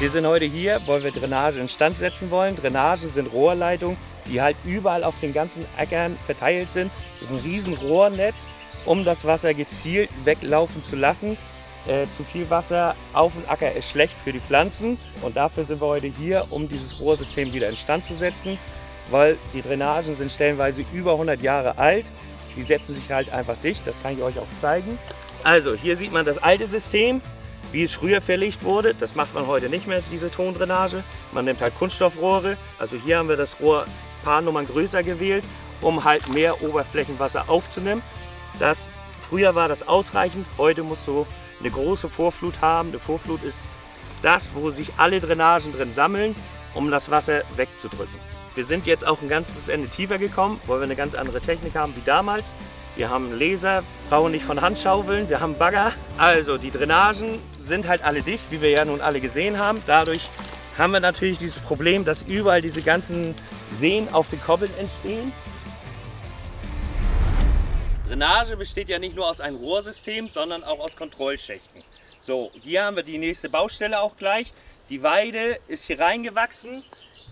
Wir sind heute hier, weil wir Drainage instand setzen wollen. Drainage sind Rohrleitungen, die halt überall auf den ganzen Äckern verteilt sind. Das ist ein riesen Rohrnetz, um das Wasser gezielt weglaufen zu lassen. Zu viel Wasser auf dem Acker ist schlecht für die Pflanzen und dafür sind wir heute hier, um dieses Rohrsystem wieder instand zu setzen, weil die Drainagen sind stellenweise über 100 Jahre alt. Die setzen sich halt einfach dicht, das kann ich euch auch zeigen. Also hier sieht man das alte System, wie es früher verlegt wurde. Das macht man heute nicht mehr, diese Tondrainage. Man nimmt halt Kunststoffrohre. Also hier haben wir das Rohr ein paar Nummern größer gewählt, um halt mehr Oberflächenwasser aufzunehmen. Früher war das ausreichend, heute musst du eine große Vorflut haben. Eine Vorflut ist das, wo sich alle Drainagen drin sammeln, um das Wasser wegzudrücken. Wir sind jetzt auch ein ganzes Ende tiefer gekommen, weil wir eine ganz andere Technik haben wie damals. Wir haben einen Laser, brauchen nicht von Hand schaufeln, wir haben Bagger. Also die Drainagen sind halt alle dicht, wie wir ja nun alle gesehen haben. Dadurch haben wir natürlich dieses Problem, dass überall diese ganzen Seen auf den Koppeln entstehen. Drainage besteht ja nicht nur aus einem Rohrsystem, sondern auch aus Kontrollschächten. So, hier haben wir die nächste Baustelle auch gleich. Die Weide ist hier reingewachsen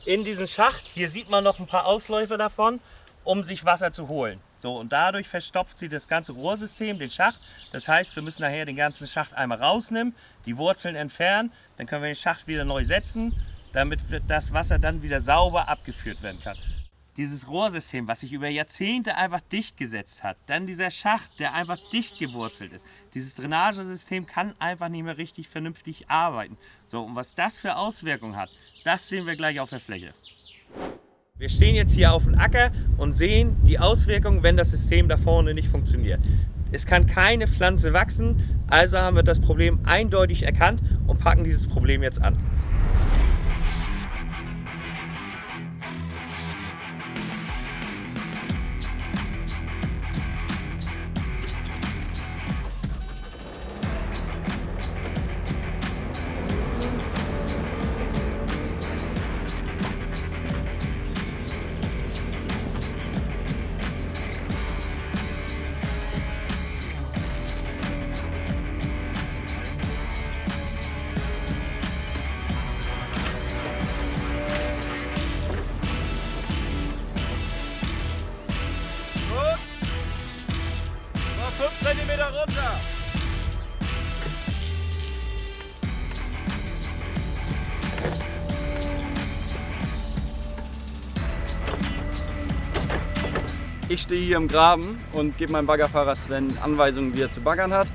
in diesen Schacht. Hier sieht man noch ein paar Ausläufer davon, um sich Wasser zu holen. So, und dadurch verstopft sie das ganze Rohrsystem, den Schacht. Das heißt, wir müssen nachher den ganzen Schacht einmal rausnehmen, die Wurzeln entfernen, dann können wir den Schacht wieder neu setzen, damit das Wasser dann wieder sauber abgeführt werden kann. Dieses Rohrsystem, was sich über Jahrzehnte einfach dicht gesetzt hat, dann dieser Schacht, der einfach dicht gewurzelt ist. Dieses Drainagesystem kann einfach nicht mehr richtig vernünftig arbeiten. So, und was das für Auswirkungen hat, das sehen wir gleich auf der Fläche. Wir stehen jetzt hier auf dem Acker und sehen die Auswirkungen, wenn das System da vorne nicht funktioniert. Es kann keine Pflanze wachsen, also haben wir das Problem eindeutig erkannt und packen dieses Problem jetzt an. Runter! Ich stehe hier im Graben und gebe meinem Baggerfahrer Sven Anweisungen, wie er zu baggern hat.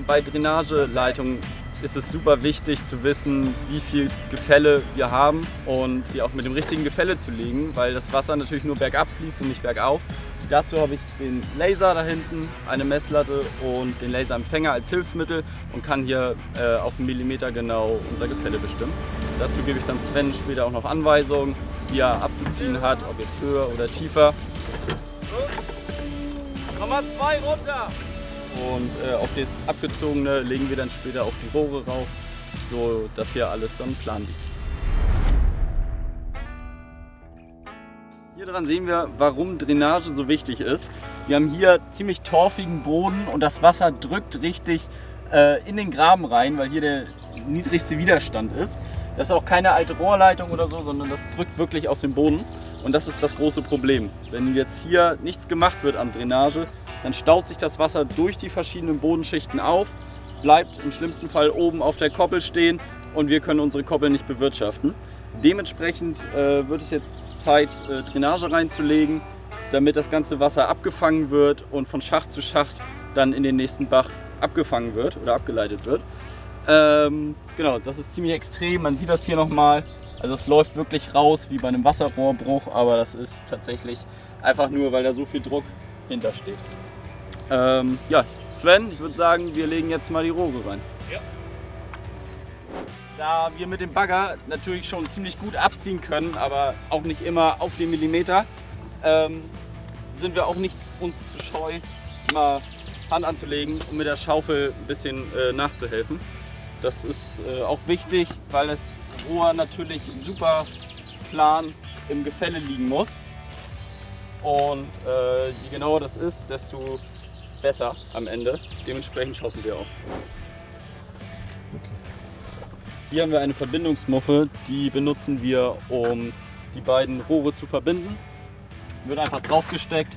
Bei Drainageleitungen ist es super wichtig zu wissen, wie viel Gefälle wir haben und die auch mit dem richtigen Gefälle zu legen, weil das Wasser natürlich nur bergab fließt und nicht bergauf. Dazu habe ich den Laser da hinten, eine Messlatte und den Laserempfänger als Hilfsmittel und kann hier auf einen Millimeter genau unser Gefälle bestimmen. Dazu gebe ich dann Sven später auch noch Anweisungen, wie er abzuziehen hat, ob jetzt höher oder tiefer. Nummer 2 runter! Und auf das Abgezogene legen wir dann später auch die Rohre rauf, so dass hier alles dann plan liegt. Hier dran sehen wir, warum Drainage so wichtig ist. Wir haben hier ziemlich torfigen Boden und das Wasser drückt richtig in den Graben rein, weil hier der niedrigste Widerstand ist. Das ist auch keine alte Rohrleitung oder so, sondern das drückt wirklich aus dem Boden. Und das ist das große Problem. Wenn jetzt hier nichts gemacht wird an Drainage, dann staut sich das Wasser durch die verschiedenen Bodenschichten auf, bleibt im schlimmsten Fall oben auf der Koppel stehen und wir können unsere Koppel nicht bewirtschaften. Dementsprechend wird es jetzt Zeit, Drainage reinzulegen, damit das ganze Wasser abgefangen wird und von Schacht zu Schacht dann in den nächsten Bach abgefangen wird oder abgeleitet wird. Genau, das ist ziemlich extrem. Man sieht das hier nochmal. Also es läuft wirklich raus wie bei einem Wasserrohrbruch, aber das ist tatsächlich einfach nur, weil da so viel Druck hintersteht. Ja, Sven, ich würde sagen, wir legen jetzt mal die Rohre rein. Ja. Da wir mit dem Bagger natürlich schon ziemlich gut abziehen können, aber auch nicht immer auf den Millimeter, sind wir auch nicht uns zu scheu, mal Hand anzulegen und mit der Schaufel ein bisschen nachzuhelfen. Das ist auch wichtig, weil das Rohr natürlich super plan im Gefälle liegen muss. Und je genauer das ist, desto besser am Ende. Dementsprechend schaufeln wir auch. Hier haben wir eine Verbindungsmuffe, die benutzen wir, um die beiden Rohre zu verbinden. Wird einfach draufgesteckt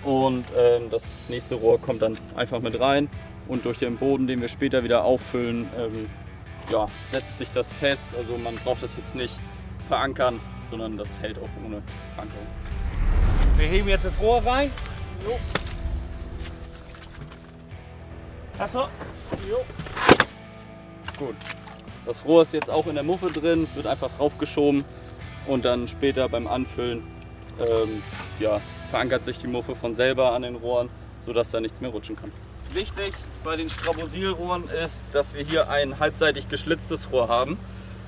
und das nächste Rohr kommt dann einfach mit rein und durch den Boden, den wir später wieder auffüllen, ja, setzt sich das fest. Also man braucht das jetzt nicht verankern, sondern das hält auch ohne Verankerung. Wir heben jetzt das Rohr rein. Jo. Achso. Jo. Gut. Das Rohr ist jetzt auch in der Muffe drin, es wird einfach raufgeschoben und dann später beim Anfüllen ja, verankert sich die Muffe von selber an den Rohren, sodass da nichts mehr rutschen kann. Wichtig bei den Strabosilrohren ist, dass wir hier ein halbseitig geschlitztes Rohr haben.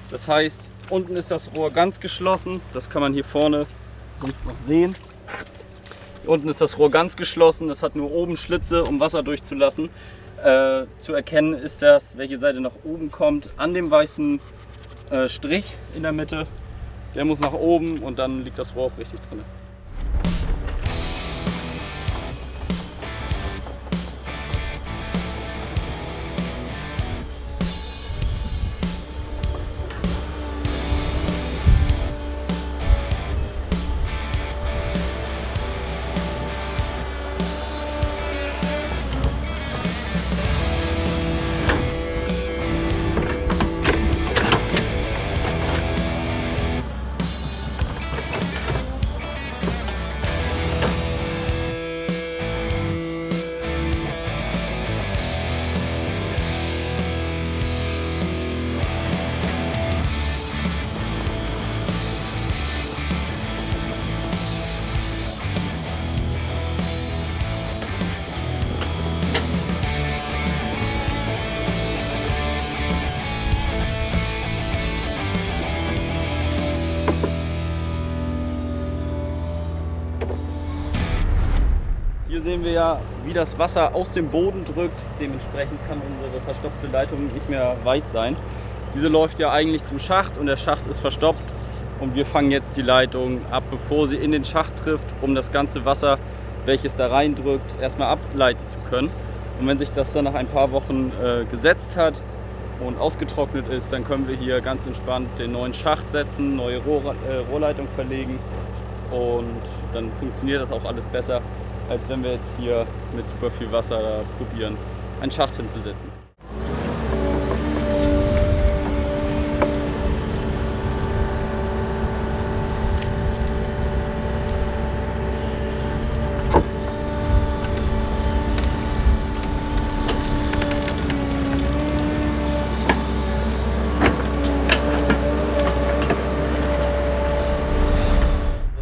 Das heißt, unten ist das Rohr ganz geschlossen, das kann man hier vorne sonst noch sehen. Hier unten ist das Rohr ganz geschlossen, das hat nur oben Schlitze, um Wasser durchzulassen. Zu erkennen ist das, welche Seite nach oben kommt, an dem weißen Strich in der Mitte. Der muss nach oben und dann liegt das Rohr auch richtig drin. Hier sehen wir ja, wie das Wasser aus dem Boden drückt. Dementsprechend kann unsere verstopfte Leitung nicht mehr weit sein. Diese läuft ja eigentlich zum Schacht und der Schacht ist verstopft. Und wir fangen jetzt die Leitung ab, bevor sie in den Schacht trifft, um das ganze Wasser, welches da reindrückt, erstmal ableiten zu können. Und wenn sich das dann nach ein paar Wochen gesetzt hat und ausgetrocknet ist, dann können wir hier ganz entspannt den neuen Schacht setzen, neue Rohrleitung verlegen und dann funktioniert das auch alles besser, als wenn wir jetzt hier mit super viel Wasser probieren, einen Schacht hinzusetzen.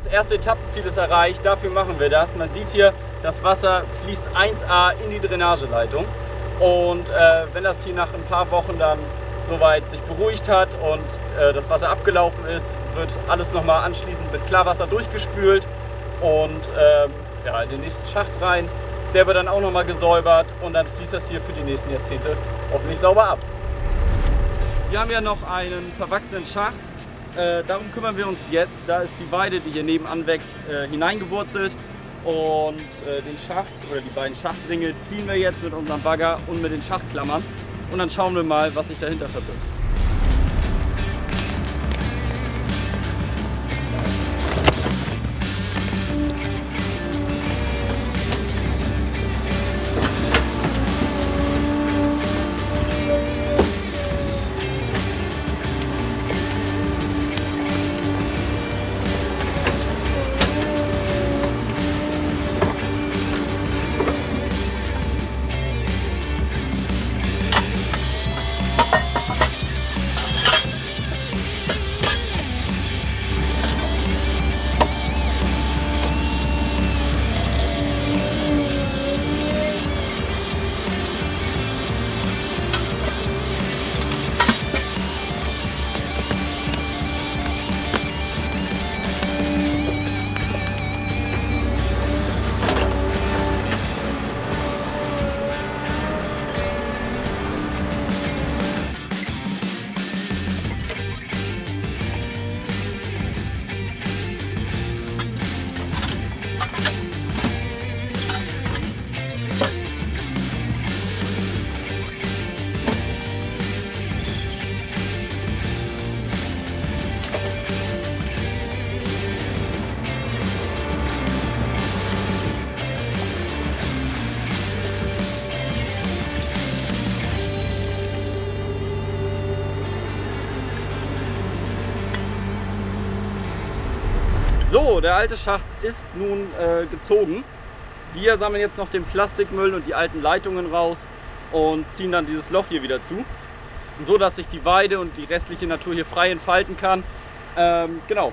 Das erste Etappenziel ist erreicht, dafür machen wir das. Man sieht hier, das Wasser fließt 1A in die Drainageleitung und wenn das hier nach ein paar Wochen dann soweit sich beruhigt hat und das Wasser abgelaufen ist, wird alles nochmal anschließend mit Klarwasser durchgespült und ja, in den nächsten Schacht rein. Der wird dann auch nochmal gesäubert und dann fließt das hier für die nächsten Jahrzehnte hoffentlich sauber ab. Wir haben ja noch einen verwachsenen Schacht. Darum kümmern wir uns jetzt. Da ist die Weide, die hier nebenan wächst, hineingewurzelt und den Schacht oder die beiden Schachtringe ziehen wir jetzt mit unserem Bagger und mit den Schachtklammern und dann schauen wir mal, was sich dahinter verbirgt. So, der alte Schacht ist nun gezogen. Wir sammeln jetzt noch den Plastikmüll und die alten Leitungen raus und ziehen dann dieses Loch hier wieder zu, so dass sich die Weide und die restliche Natur hier frei entfalten kann. Genau,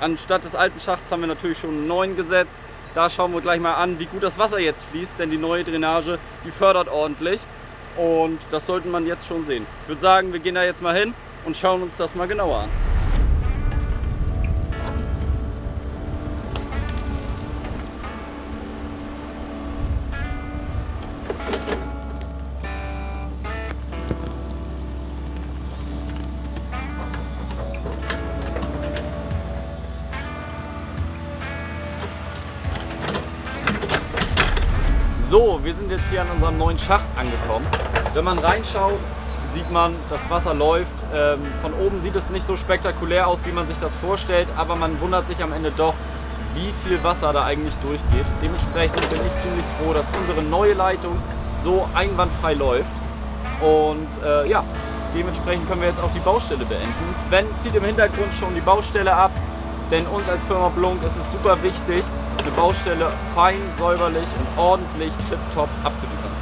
anstatt des alten Schachts haben wir natürlich schon einen neuen gesetzt. Da schauen wir gleich mal an, wie gut das Wasser jetzt fließt, denn die neue Drainage, die fördert ordentlich und das sollte man jetzt schon sehen. Ich würde sagen, wir gehen da jetzt mal hin und schauen uns das mal genauer an. So, wir sind jetzt hier an unserem neuen Schacht angekommen. Wenn man reinschaut, sieht man, das Wasser läuft. Von oben sieht es nicht so spektakulär aus, wie man sich das vorstellt, aber man wundert sich am Ende doch, wie viel Wasser da eigentlich durchgeht. Dementsprechend bin ich ziemlich froh, dass unsere neue Leitung so einwandfrei läuft. Und ja, dementsprechend können wir jetzt auch die Baustelle beenden. Sven zieht im Hintergrund schon die Baustelle ab, denn uns als Firma Blunk ist es super wichtig, eine Baustelle fein, säuberlich und ordentlich tipptopp abzuliefern.